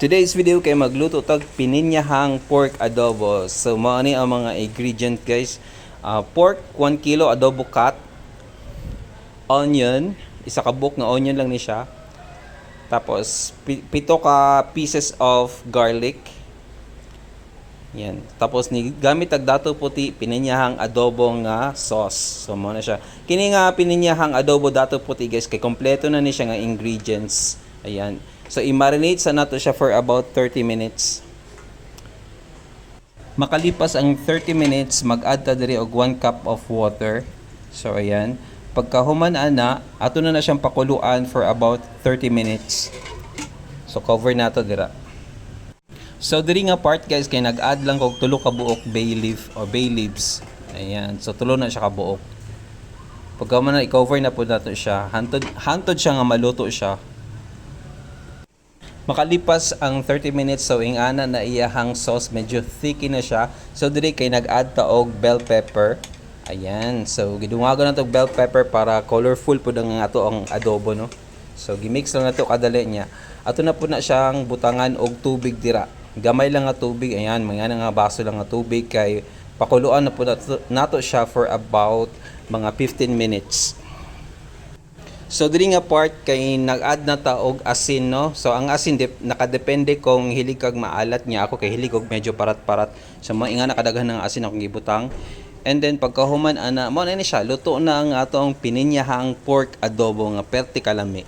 Today's video kay magluto tag pininyahang pork adobo. So mao ni ang mga ingredient guys. Pork 1 kilo adobo cut, onion, isa ka buok na onion lang ni siya. Tapos pito ka pieces of garlic. Yan. Tapos ni gamit tag dato puti pininyahang adobo nga sauce. So mao na siya. Kini nga pininyahang adobo dato puti guys kay kompleto na ni siya nga ingredients. Ayan. So, i-marinate sa nato siya for about 30 minutes. Makalipas ang 30 minutes, mag-add ta diri og 1 cup of water. So, ayan. Pagkahuman ana, ato na siyang pakuluan for about 30 minutes. So, cover nato dira. So, diri nga part guys, kay nag-add lang kog tulo ka buok bay leaf o bay leaves. Ayan. So, tulo na siya ka buok. Pagkahuman na, i-cover na po nato siya. Hantod siya nga maluto siya. Makalipas ang 30 minutes, so ingana na iyahang sauce, medyo thicky na siya. So diri kay nag-add ta og bell pepper. Ayan, so gidungagon na to bell pepper para colorful pud ang ato ang adobo, no. So gimix lang nato kadali niya. Ato na pud na siyang butangan og tubig dira. Gamay lang nga tubig, ayan, mga nga baso lang nga tubig kay pakuluan na pud nato siya for about mga 15 minutes. So diri nga part kay nag-add na ta og asin, no. So ang asin nakadepende kung hilig kag maalat niya. Ako kay hilig og medyo parat-parat. So mainga nakadaghan ng asin akong gibutang. And then pagkahuman ana mo na ni siya luto na ang atong pininyahang pork adobo nga perti kalami.